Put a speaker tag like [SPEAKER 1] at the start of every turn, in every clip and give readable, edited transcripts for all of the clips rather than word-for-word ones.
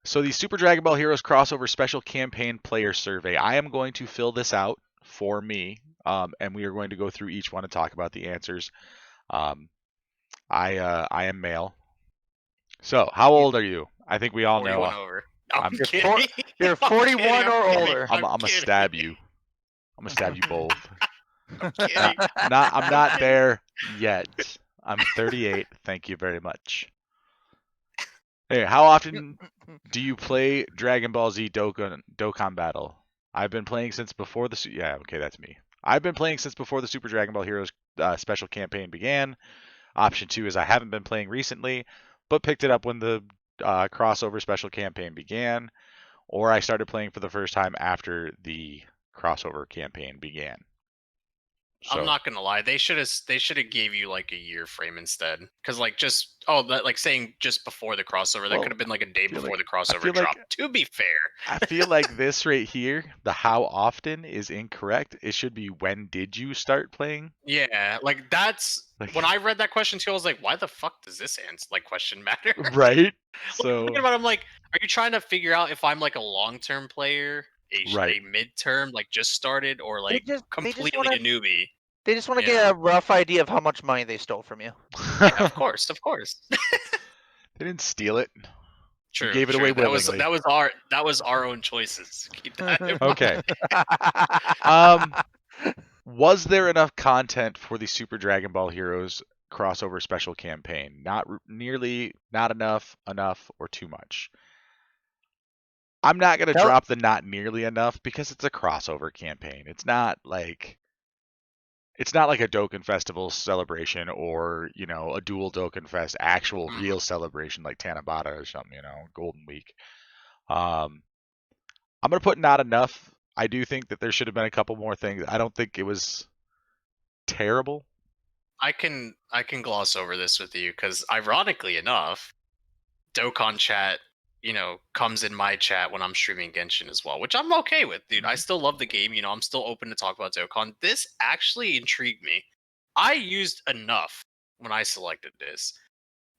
[SPEAKER 1] So the Super Dragon Ball Heroes crossover special campaign player survey. I am going to fill this out for me, and we are going to go through each one and talk about the answers. I am male. So, how old are you? I think we all know.
[SPEAKER 2] 41 over. I'm
[SPEAKER 3] You're,
[SPEAKER 2] kidding.
[SPEAKER 3] you're
[SPEAKER 2] I'm
[SPEAKER 3] 41
[SPEAKER 2] kidding,
[SPEAKER 3] or
[SPEAKER 2] I'm
[SPEAKER 3] older.
[SPEAKER 2] kidding,
[SPEAKER 1] I'm gonna
[SPEAKER 2] kidding.
[SPEAKER 1] stab you. I'm gonna stab you both.
[SPEAKER 2] I'm kidding.
[SPEAKER 1] I'm not there yet. I'm 38. Thank you very much. Hey, how often do you play Dragon Ball Z Dokkan Battle? I've been playing since before the yeah, okay, that's me. I've been playing since before the Super Dragon Ball Heroes special campaign began. Option 2 is I haven't been playing recently, but picked it up when the crossover special campaign began, or I started playing for the first time after the crossover campaign began. So,
[SPEAKER 2] I'm not gonna lie. They should have gave you like a year frame instead. Because like just like saying just before the crossover, that
[SPEAKER 1] Well,
[SPEAKER 2] could have been like a day
[SPEAKER 1] feel
[SPEAKER 2] before
[SPEAKER 1] like-
[SPEAKER 2] the crossover
[SPEAKER 1] feel like-
[SPEAKER 2] dropped. To be fair,
[SPEAKER 1] I feel like this right here, the how often is incorrect. It should be when did you start playing?
[SPEAKER 2] yeah, like that's
[SPEAKER 1] Like-
[SPEAKER 2] when I read that question too. I was like, why the fuck does this answer like question matter?
[SPEAKER 1] Right?
[SPEAKER 2] So thinking about it, I'm like, are you trying to figure out if I'm like a long-term player,
[SPEAKER 1] Right.
[SPEAKER 2] a mid-term, like just started, or like
[SPEAKER 3] they just
[SPEAKER 2] completely
[SPEAKER 3] wanna-
[SPEAKER 2] a newbie?
[SPEAKER 3] They just want to
[SPEAKER 2] Yeah.
[SPEAKER 3] get a rough idea of how much money they stole from you.
[SPEAKER 2] Yeah, of course, of course.
[SPEAKER 1] They didn't steal it.
[SPEAKER 2] True.
[SPEAKER 1] gave it
[SPEAKER 2] true.
[SPEAKER 1] away
[SPEAKER 2] That was
[SPEAKER 1] willingly.
[SPEAKER 2] that was our own choices. Keep that in mind.
[SPEAKER 1] Okay. Was there enough content for the Super Dragon Ball Heroes crossover special campaign? Not nearly, not enough, or too much. I'm not gonna drop the not nearly enough because it's a crossover campaign. It's not like a Dokkan Festival celebration or, a dual Dokkan Fest actual real celebration like Tanabata or something, Golden Week. I'm gonna put not enough. I do think that there should have been a couple more things. I don't think it was terrible.
[SPEAKER 2] I can gloss over this with you because ironically enough, Dokkan chat, comes in my chat when I'm streaming Genshin as well, which I'm okay with, dude. I still love the game. I'm still open to talk about Dokkan. This actually intrigued me. I used enough when I selected this.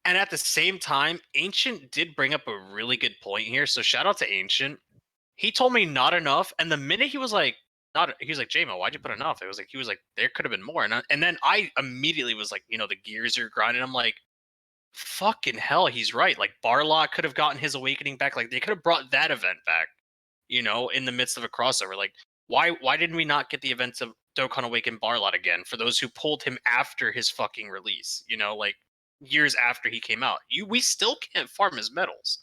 [SPEAKER 2] And at the same time, Ancient did bring up a really good point here. So shout out to Ancient. He told me not enough, and the minute he was like, JMO, why'd you put enough? He was like, there could have been more. And then I immediately was like, the gears are grinding. I'm like, fucking hell, he's right. Like Barlock could have gotten his awakening back. Like they could have brought that event back, in the midst of a crossover. Like why didn't we not get the events of Dokkan Awaken Barlock again for those who pulled him after his fucking release? Like years after he came out. We still can't farm his medals.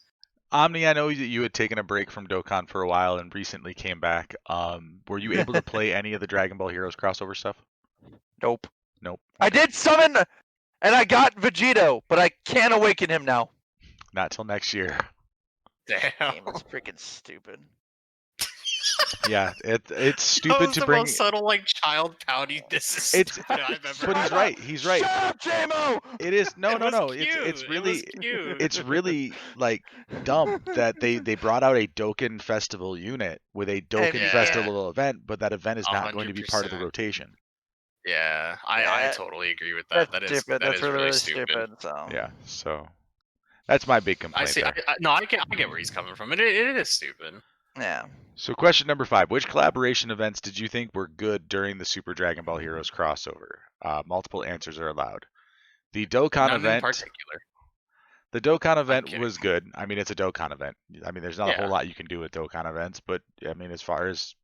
[SPEAKER 1] Omni, I know that you had taken a break from Dokkan for a while and recently came back. Were you able to play any of the Dragon Ball Heroes crossover stuff?
[SPEAKER 3] Nope.
[SPEAKER 1] Nope.
[SPEAKER 3] I did summon, and I got Vegito, but I can't awaken him now.
[SPEAKER 1] Not till next year.
[SPEAKER 2] Damn.
[SPEAKER 3] Game is freaking stupid.
[SPEAKER 1] Yeah, it's
[SPEAKER 2] That
[SPEAKER 1] stupid
[SPEAKER 2] was
[SPEAKER 1] to
[SPEAKER 2] the
[SPEAKER 1] bring.
[SPEAKER 2] most subtle, like child pouty. This is
[SPEAKER 1] It's-
[SPEAKER 2] stupid I've ever.
[SPEAKER 1] But he's right. He's right.
[SPEAKER 3] Shut up, JMO!
[SPEAKER 1] It is no.
[SPEAKER 2] It was
[SPEAKER 1] It's
[SPEAKER 2] cute.
[SPEAKER 1] really
[SPEAKER 2] It was cute.
[SPEAKER 1] it's really like dumb that they brought out a Dokkan Festival unit with a Dokkan
[SPEAKER 2] Yeah.
[SPEAKER 1] Festival event, but that event is not going to be part of the
[SPEAKER 2] 100%.
[SPEAKER 1] rotation.
[SPEAKER 2] Yeah, I
[SPEAKER 3] Yeah,
[SPEAKER 2] totally agree with that.
[SPEAKER 3] That's
[SPEAKER 2] That is
[SPEAKER 3] stupid.
[SPEAKER 2] that
[SPEAKER 3] That's
[SPEAKER 2] is really
[SPEAKER 3] stupid.
[SPEAKER 2] stupid.
[SPEAKER 3] So.
[SPEAKER 1] Yeah, so that's my big
[SPEAKER 2] I
[SPEAKER 1] complaint
[SPEAKER 2] see.
[SPEAKER 1] there.
[SPEAKER 2] I get where he's coming from. It is stupid.
[SPEAKER 3] Yeah.
[SPEAKER 1] So question number 5: which collaboration events did you think were good during the Super Dragon Ball Heroes crossover? Multiple answers are allowed. The Dokkan
[SPEAKER 2] None
[SPEAKER 1] event.
[SPEAKER 2] in particular.
[SPEAKER 1] The Dokkan event
[SPEAKER 2] kidding.
[SPEAKER 1] was good. I mean, it's a Dokkan event. I mean, there's not a
[SPEAKER 2] Yeah.
[SPEAKER 1] whole lot you can do with Dokkan events, but I mean, as far as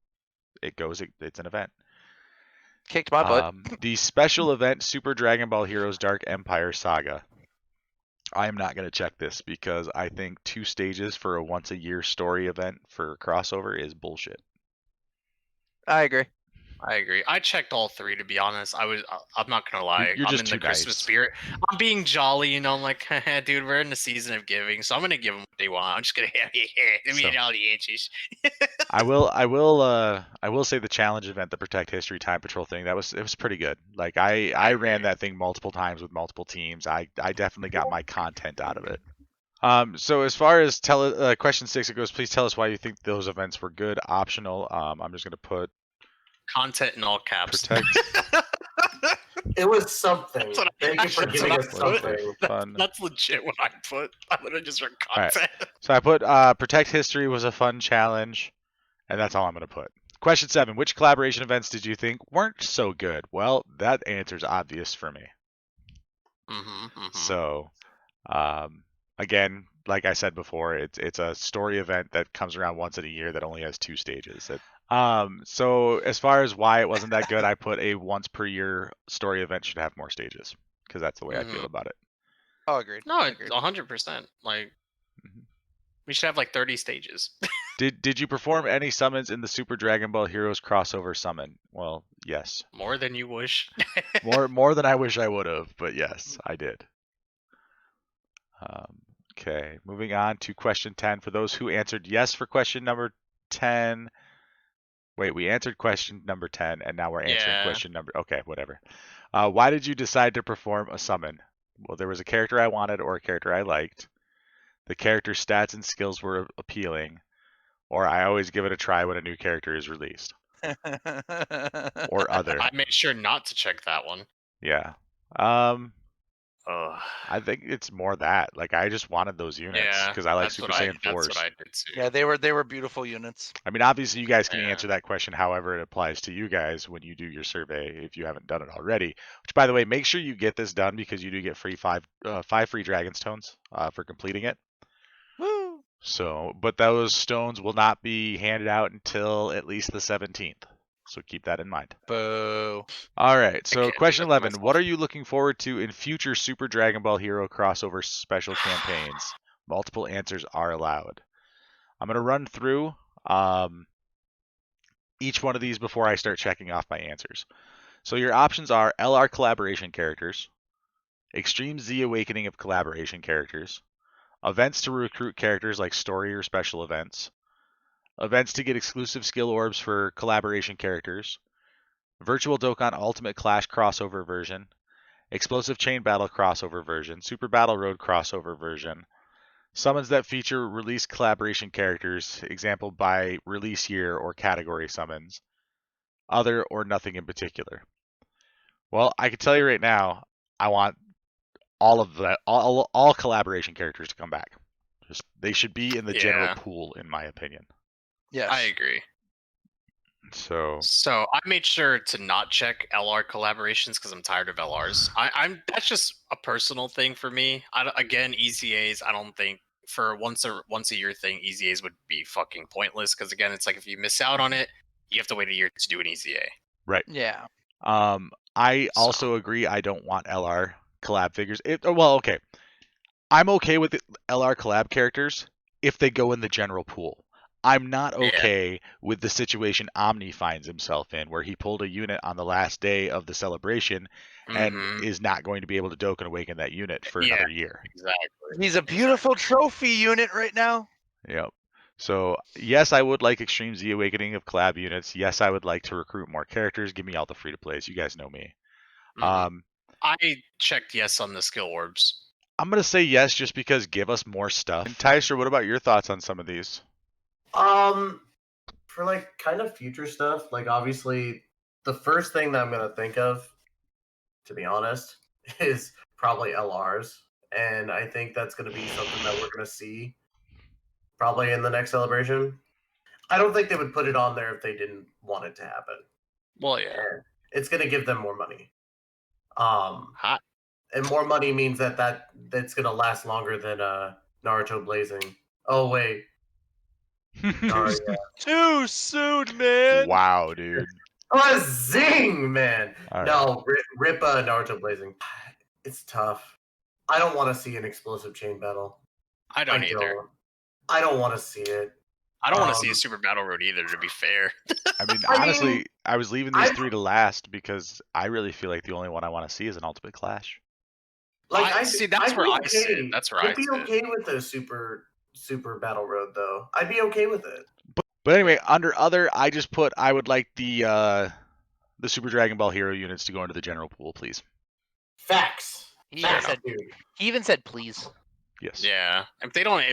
[SPEAKER 1] it goes, it's an event.
[SPEAKER 3] Kicked my butt.
[SPEAKER 1] The special event Super Dragon Ball Heroes Dark Empire Saga. I am not going to check this because I think 2 stages for a once a year story event for crossover is bullshit.
[SPEAKER 3] I agree.
[SPEAKER 2] I agree. I checked all 3 to be honest. I'm not gonna lie.
[SPEAKER 1] You're
[SPEAKER 2] I'm
[SPEAKER 1] just
[SPEAKER 2] in
[SPEAKER 1] too
[SPEAKER 2] the Christmas
[SPEAKER 1] nice.
[SPEAKER 2] spirit. I'm being jolly, I'm like, dude, we're in the season of giving, so I'm gonna give them what they want. I'm just gonna give me all the answers.
[SPEAKER 1] I will say the challenge event, the Protect History Time Patrol thing, it was pretty good. Like I ran that thing multiple times with multiple teams. I definitely got my content out of it. So as far as question 6 it goes, please tell us why you think those events were good. Optional. I'm just gonna put
[SPEAKER 2] Content in all caps.
[SPEAKER 1] Protect
[SPEAKER 4] It was something.
[SPEAKER 2] That's what I-
[SPEAKER 4] Thank you for
[SPEAKER 2] that's
[SPEAKER 4] giving
[SPEAKER 2] what I
[SPEAKER 4] us
[SPEAKER 2] put.
[SPEAKER 4] something.
[SPEAKER 1] Fun.
[SPEAKER 2] That's legit what I put. I literally just wrote
[SPEAKER 1] right.
[SPEAKER 2] content.
[SPEAKER 1] So I put Protect History was a fun challenge, and that's all I'm going to put. Question 7. Which collaboration events did you think weren't so good? Well, that answer's obvious for me. So, again, like I said before, it's a story event that comes around once in a year that only has 2 stages. So as far as why it wasn't that good, I put a once per year story event should have more stages because that's the way I feel about it.
[SPEAKER 3] Oh, agreed.
[SPEAKER 2] No,
[SPEAKER 3] Agreed.
[SPEAKER 2] 100%. Like, we should have like 30 stages.
[SPEAKER 1] Did you perform any summons in the Super Dragon Ball Heroes crossover summon? Well, yes.
[SPEAKER 2] More than you wish.
[SPEAKER 1] More than I wish I would have, but yes, I did. Okay, moving on to question 10. For those who answered yes for question number 10. Wait, we answered question number 10, and now we're answering question number... Okay, whatever. Why did you decide to perform a summon? Well, there was a character I wanted or a character I liked. The character's stats and skills were appealing. Or I always give it a try when a new character is released. Or other.
[SPEAKER 2] I made sure not to check that one.
[SPEAKER 1] Yeah.
[SPEAKER 2] Ugh.
[SPEAKER 1] I think it's more that. Like, I just wanted those units because I like
[SPEAKER 2] that's
[SPEAKER 1] Super
[SPEAKER 2] what
[SPEAKER 1] Saiyan 4s.
[SPEAKER 2] That's what I did too.
[SPEAKER 3] Yeah, they were beautiful units.
[SPEAKER 1] I mean, obviously, you guys can
[SPEAKER 2] Yeah.
[SPEAKER 1] answer that question however it applies to you guys when you do your survey if you haven't done it already. Which, by the way, make sure you get this done because you do get free five free Dragon Stones for completing it.
[SPEAKER 3] Woo!
[SPEAKER 1] So, but those stones will not be handed out until at least the 17th. So keep that in mind.
[SPEAKER 3] Boo.
[SPEAKER 1] All right, so
[SPEAKER 2] can't do
[SPEAKER 1] question
[SPEAKER 2] that to
[SPEAKER 1] 11. What are you looking forward to in future Super Dragon Ball Hero crossover special campaigns? Multiple answers are allowed. I'm going to run through each one of these before I start checking off my answers. So your options are LR collaboration characters, Extreme Z Awakening of collaboration characters, events to recruit characters like story or special events, events to get exclusive skill orbs for collaboration characters, Virtual Dokkan Ultimate Clash crossover version, Explosive Chain Battle crossover version, Super Battle Road crossover version, summons that feature release collaboration characters, example by release year or category summons, other or nothing in particular. Well, I can tell you right now, I want all of that, all collaboration characters to come back. Just they should be in the general pool, in my opinion.
[SPEAKER 3] Yes.
[SPEAKER 2] I agree.
[SPEAKER 1] So
[SPEAKER 2] I made sure to not check LR collaborations because I'm tired of LRs. I'm that's just a personal thing for me. Again, EZAs. I don't think for once a year thing, EZAs would be fucking pointless because again, it's like if you miss out on it, you have to wait a year to do an EZA.
[SPEAKER 1] Right.
[SPEAKER 3] Yeah.
[SPEAKER 1] I also agree. I don't want LR collab figures. Well, okay. I'm okay with LR collab characters if they go in the general pool. I'm not okay with the situation Omni finds himself in, where he pulled a unit on the last day of the celebration and is not going to be able to Dokkan Awaken that unit for another year.
[SPEAKER 2] Exactly.
[SPEAKER 3] He's a beautiful trophy unit right now.
[SPEAKER 1] Yep. So, yes, I would like Extreme Z Awakening of collab units. Yes, I would like to recruit more characters. Give me all the free-to-plays. You guys know me.
[SPEAKER 2] I checked yes on the skill orbs.
[SPEAKER 1] I'm going to say yes just because give us more stuff. And Tystra, what about your thoughts on some of these?
[SPEAKER 4] For like kind of future stuff, like obviously the first thing that I'm gonna think of, to be honest, is probably LRs. And I think that's gonna be something that we're gonna see probably in the next celebration. I don't think they would put it on there if they didn't want it to happen.
[SPEAKER 2] Well, yeah.
[SPEAKER 4] And it's gonna give them more money.
[SPEAKER 2] Hot.
[SPEAKER 4] And more money means that's gonna last longer than Naruto Blazing. Oh wait. Sorry,
[SPEAKER 3] Too soon, man.
[SPEAKER 1] Wow, dude.
[SPEAKER 4] Oh, zing, man.
[SPEAKER 1] All
[SPEAKER 4] No, rip Naruto Blazing. It's tough. I don't want to see an explosive chain battle.
[SPEAKER 2] I don't either.
[SPEAKER 4] I don't want to see it.
[SPEAKER 2] I don't want to see a Super Battle Road either, to be fair.
[SPEAKER 1] I mean, honestly, I was leaving these three to last because I really feel like the only one I want to see is an Ultimate Clash.
[SPEAKER 4] Like,
[SPEAKER 2] see, that's where I sit. That's where
[SPEAKER 4] I'd be okay with a Super Battle Road, though. I'd be okay with it.
[SPEAKER 1] But anyway, under other, I just put I would like the Super Dragon Ball Hero units to go into the general pool, please.
[SPEAKER 4] Facts.
[SPEAKER 3] He
[SPEAKER 4] Facts,
[SPEAKER 3] even said,
[SPEAKER 4] dude.
[SPEAKER 3] he even said please.
[SPEAKER 1] Yes.
[SPEAKER 2] Yeah. If they don't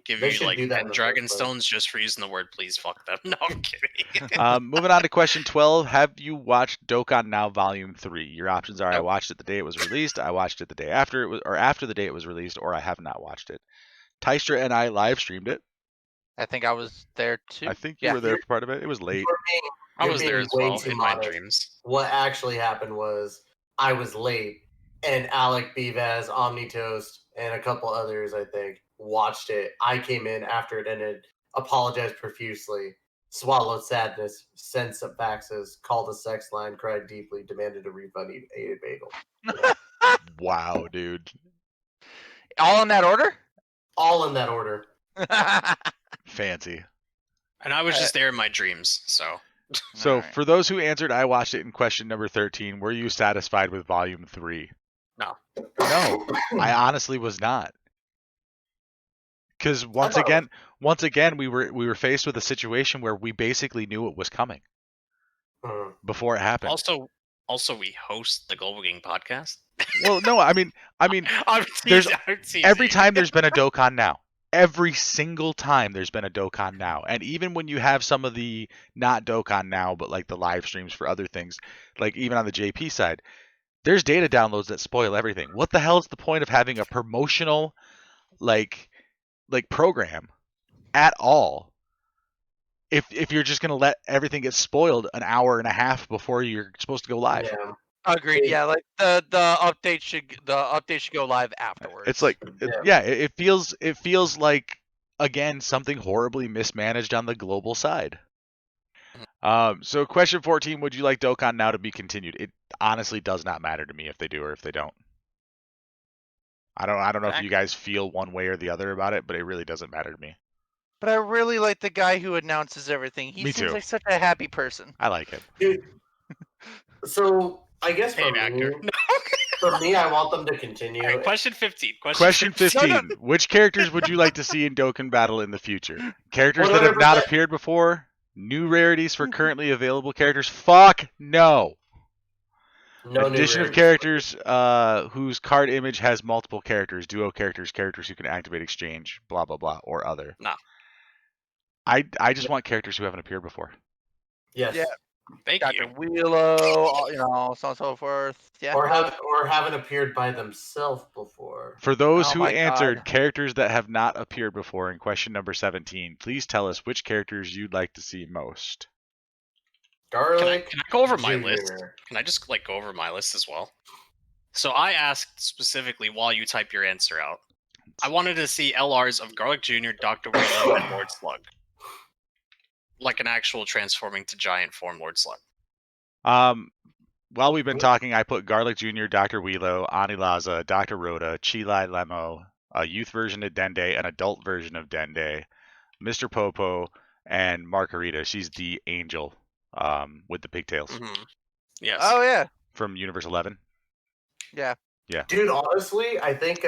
[SPEAKER 2] give
[SPEAKER 4] They
[SPEAKER 2] you
[SPEAKER 4] should
[SPEAKER 2] like
[SPEAKER 4] do that in
[SPEAKER 2] 10
[SPEAKER 4] the
[SPEAKER 2] dragon
[SPEAKER 4] first place.
[SPEAKER 2] stones just for using the word please, fuck them. No, I'm kidding.
[SPEAKER 1] Moving on to question 12. Have you watched Dokkan Now Volume 3? Your options are I
[SPEAKER 2] Nope.
[SPEAKER 1] watched it the day it was released, I watched it the day after it was, or after the day it was released, or I have not watched it. Tystra and I live streamed it.
[SPEAKER 3] I think I was there too.
[SPEAKER 1] I think you
[SPEAKER 3] Yeah.
[SPEAKER 1] were there for part of it. It was late.
[SPEAKER 2] I
[SPEAKER 4] You're
[SPEAKER 2] was there
[SPEAKER 4] being
[SPEAKER 2] as
[SPEAKER 4] way
[SPEAKER 2] well
[SPEAKER 4] too
[SPEAKER 2] in my
[SPEAKER 4] modest.
[SPEAKER 2] dreams.
[SPEAKER 4] What actually happened was I was late, and Alec Bivaz, OmniToast, and a couple others, I think, watched it. I came in after it ended, apologized profusely, swallowed sadness, sent some faxes, called the sex line, cried deeply, demanded a refund, ate a bagel.
[SPEAKER 1] Wow, dude.
[SPEAKER 3] All in that order?
[SPEAKER 4] All in that order.
[SPEAKER 1] Fancy.
[SPEAKER 2] And I was just there in my dreams, so.
[SPEAKER 1] So,
[SPEAKER 3] Alright.
[SPEAKER 1] for those who answered I watched it in question number 13, were you satisfied with Volume 3?
[SPEAKER 2] No.
[SPEAKER 1] No, I honestly was not. Because once again, we were faced with a situation where we basically knew it was coming
[SPEAKER 4] Hmm.
[SPEAKER 1] before it happened.
[SPEAKER 2] Also, we host the Global Game podcast.
[SPEAKER 1] Well, no, I mean,
[SPEAKER 2] I'm
[SPEAKER 1] there's-
[SPEAKER 2] teasing.
[SPEAKER 1] every time there's been a Dokkan Now. Every single time there's been a Dokkan Now. And even when you have some of the not Dokkan Now, but like the live streams for other things, like even on the JP side, there's data downloads that spoil everything. What the hell is the point of having a promotional like program at all if you're just going to let everything get spoiled an hour and a half before you're supposed to go live?
[SPEAKER 4] Yeah.
[SPEAKER 3] Agreed. Yeah, like the update should go live afterwards.
[SPEAKER 1] It's like it feels like again something horribly mismanaged on the global side. So question 14, would you like Dokkan Now to be continued? It honestly does not matter to me if they do or if they don't. I don't know if you guys feel one way or the other about it, but it really doesn't matter to me.
[SPEAKER 3] But I really like the guy who announces everything. He
[SPEAKER 1] Me
[SPEAKER 3] seems
[SPEAKER 1] too.
[SPEAKER 3] like such a happy person.
[SPEAKER 1] I like it.
[SPEAKER 4] Dude. So I guess
[SPEAKER 2] Paid actor.
[SPEAKER 4] for me, I want them to continue.
[SPEAKER 2] All right, question 15.
[SPEAKER 1] Question 15.
[SPEAKER 3] No.
[SPEAKER 1] Which characters would you like to see in Dokkan Battle in the future? Characters that have not
[SPEAKER 4] 100%.
[SPEAKER 1] appeared before? New rarities for currently available characters? Fuck no.
[SPEAKER 4] No new
[SPEAKER 1] Addition of
[SPEAKER 4] rarities.
[SPEAKER 1] characters whose card image has multiple characters, duo characters, characters who can activate exchange, blah blah blah, or other.
[SPEAKER 2] Nah.
[SPEAKER 1] I just want characters who haven't appeared before.
[SPEAKER 4] Yes.
[SPEAKER 3] Yeah.
[SPEAKER 2] Thank
[SPEAKER 3] Dr.
[SPEAKER 2] you.
[SPEAKER 3] Wheelo, so on and so forth. Yeah.
[SPEAKER 4] Or haven't appeared by themselves before.
[SPEAKER 1] For those
[SPEAKER 3] Oh
[SPEAKER 1] who
[SPEAKER 3] my
[SPEAKER 1] answered
[SPEAKER 3] God.
[SPEAKER 1] characters that have not appeared before in question number 17, please tell us which characters you'd like to see most.
[SPEAKER 4] Garlic.
[SPEAKER 2] Can I go over my
[SPEAKER 4] Jr.
[SPEAKER 2] list? Can I just go over my list as well? So I asked specifically while you type your answer out. I wanted to see LRs of Garlic Jr., Dr. Willow, and Lord Slug. Like an actual transforming to giant form Lord Slug.
[SPEAKER 1] While we've been talking, I put Garlic Jr., Dr. Wheelo, Anilaza, Dr. Rhoda, Chilai Lemo, a youth version of Dende, an adult version of Dende, Mr. Popo, and Margarita. She's the angel with the pigtails
[SPEAKER 2] Mm-hmm. Yes.
[SPEAKER 3] Oh yeah.
[SPEAKER 1] from Universe 11.
[SPEAKER 3] Yeah.
[SPEAKER 4] Dude, honestly, I think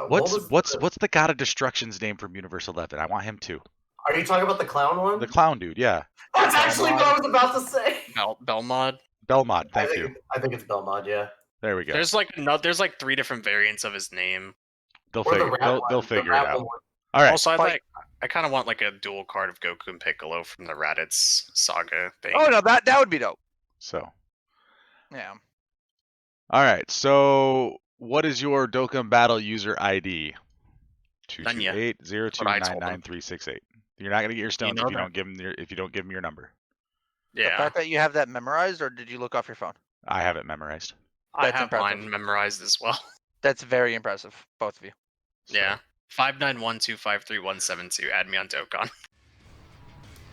[SPEAKER 1] What's the God of Destruction's name from Universe 11? I want him too.
[SPEAKER 4] Are you talking about the clown one?
[SPEAKER 1] The clown dude, yeah.
[SPEAKER 4] That's actually what I was about to say.
[SPEAKER 2] Belmod.
[SPEAKER 1] Belmont, thank you.
[SPEAKER 4] I think it's Belmont, yeah.
[SPEAKER 1] There we go.
[SPEAKER 2] There's 3 different variants of his name.
[SPEAKER 1] They'll
[SPEAKER 4] Or the
[SPEAKER 1] figure
[SPEAKER 4] rat
[SPEAKER 1] they'll
[SPEAKER 4] one, the
[SPEAKER 1] figure it
[SPEAKER 4] rat
[SPEAKER 1] out.
[SPEAKER 4] one.
[SPEAKER 1] All right.
[SPEAKER 2] Also,
[SPEAKER 3] Like-
[SPEAKER 2] I kind of want a dual card of Goku and Piccolo from the Raditz saga thing.
[SPEAKER 3] Oh no, that would be dope.
[SPEAKER 1] So,
[SPEAKER 3] Yeah.
[SPEAKER 1] all right. So, what is your Dokkan Battle user ID?
[SPEAKER 2] None yet.
[SPEAKER 1] 228-0299-368. You're not gonna get your stones
[SPEAKER 2] know
[SPEAKER 1] if you
[SPEAKER 2] that.
[SPEAKER 1] don't give them your number.
[SPEAKER 3] The
[SPEAKER 2] Yeah,
[SPEAKER 3] fact that you have that memorized, or did you look off your phone?
[SPEAKER 1] I have it memorized.
[SPEAKER 2] I
[SPEAKER 3] That's
[SPEAKER 2] have
[SPEAKER 3] impressive.
[SPEAKER 2] mine memorized as well.
[SPEAKER 3] That's very impressive, both of you.
[SPEAKER 1] So,
[SPEAKER 2] Yeah. 591253172. Add me on Dokkan.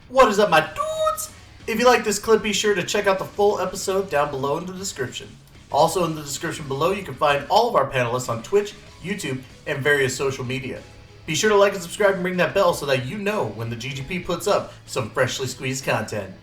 [SPEAKER 5] What is up, my dudes? If you like this clip, be sure to check out the full episode down below in the description. Also in the description below, you can find all of our panelists on Twitch, YouTube, and various social media. Be sure to like and subscribe and ring that bell so that you know when the GGP puts up some freshly squeezed content.